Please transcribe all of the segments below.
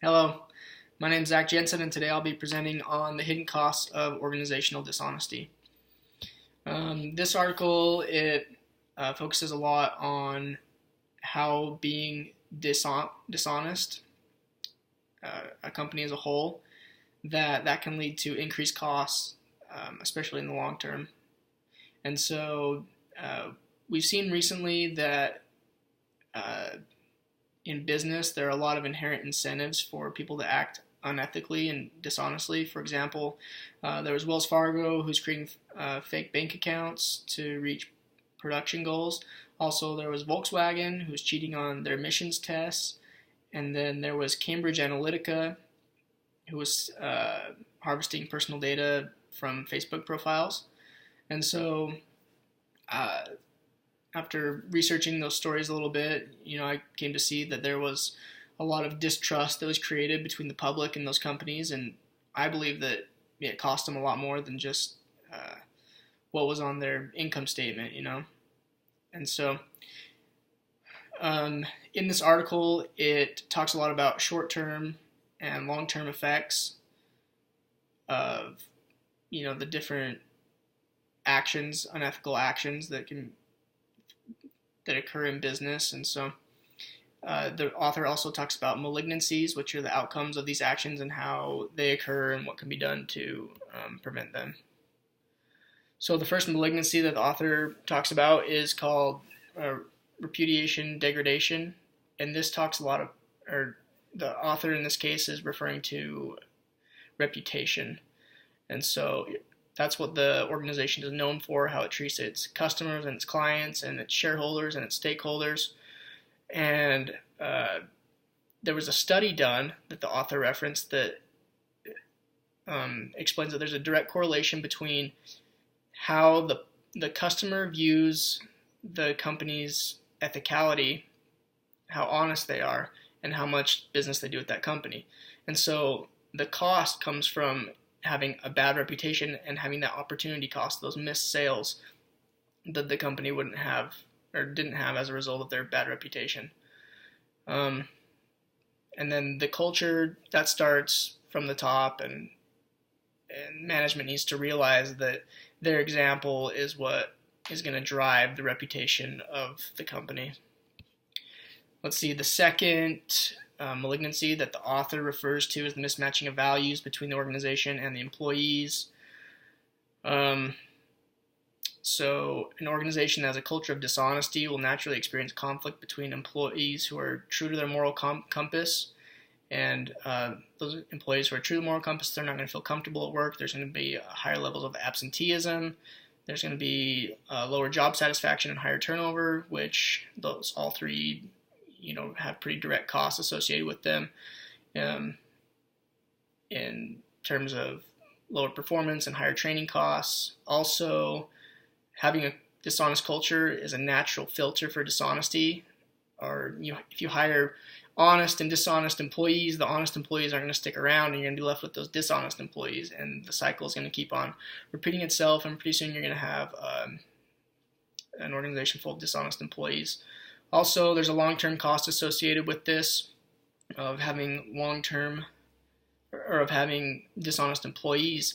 Hello, my name is Zach Jensen, and today I'll be presenting on the hidden costs of organizational dishonesty. This article focuses a lot on how being dishonest, a company as a whole, that can lead to increased costs, especially in the long term. And so we've seen recently that uh, in business, there are a lot of inherent incentives for people to act unethically and dishonestly. For example, there was Wells Fargo who's creating fake bank accounts to reach production goals. Also, there was Volkswagen who was cheating on their emissions tests. And then there was Cambridge Analytica who was harvesting personal data from Facebook profiles. And so uh, after researching those stories a little bit, I came to see that there was a lot of distrust that was created between the public and those companies, and I believe that it cost them a lot more than just what was on their income statement. And so, in this article, it talks a lot about short-term and long-term effects of, the different actions, unethical actions that occur in business. And so the author also talks about malignancies, which are the outcomes of these actions and how they occur and what can be done to prevent them. So the first malignancy that the author talks about is called repudiation degradation. And this talks a lot of, or the author in this case is referring to reputation. And so that's what the organization is known for, how it treats its customers and its clients and its shareholders and its stakeholders. And there was a study done that the author referenced that explains that there's a direct correlation between how the customer views the company's ethicality, how honest they are, and how much business they do with that company. And so the cost comes from having a bad reputation and having that opportunity cost, those missed sales that the company wouldn't have or didn't have as a result of their bad reputation. And then the culture, that starts from the top, and management needs to realize that their example is what is going to drive the reputation of the company. Let's see, the second malignancy that the author refers to is the mismatching of values between the organization and the employees. So an organization that has a culture of dishonesty will naturally experience conflict between employees who are true to their moral compass and those employees who are true to the moral compass. They're not going to feel comfortable at work. There's going to be higher levels of absenteeism. There's going to be lower job satisfaction and higher turnover, which those all three have pretty direct costs associated with them in terms of lower performance and higher training costs. Also, having a dishonest culture is a natural filter for dishonesty. Or if you hire honest and dishonest employees, the honest employees aren't going to stick around, and you're going to be left with those dishonest employees, and the cycle is going to keep on repeating itself, and pretty soon you're going to have an organization full of dishonest employees. Also, there's a long-term cost associated with this of having dishonest employees.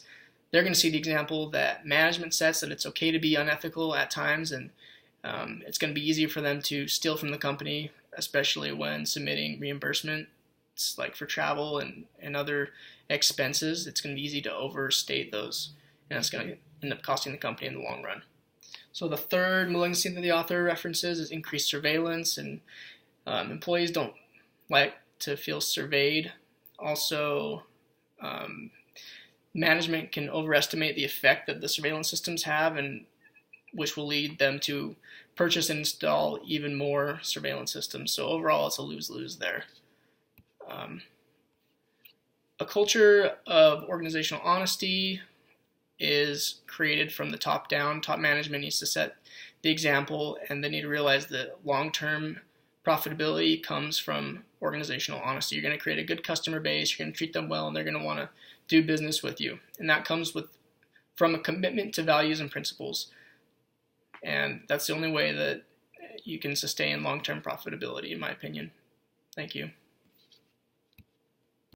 They're going to see the example that management sets, that it's okay to be unethical at times, and it's going to be easier for them to steal from the company, especially when submitting reimbursements like for travel and other expenses. It's going to be easy to overstate those, and it's going to end up costing the company in the long run. So the third malignancy that the author references is increased surveillance, and employees don't like to feel surveyed. Also, management can overestimate the effect that the surveillance systems have, and which will lead them to purchase and install even more surveillance systems. So overall, it's a lose-lose there. A culture of organizational honesty is created from the top down. Top management needs to set the example, and they need to realize that long-term profitability comes from organizational honesty. You're going to create a good customer base, you're going to treat them well, and they're going to want to do business with you. And that comes from a commitment to values and principles. And that's the only way that you can sustain long-term profitability, in my opinion. Thank you.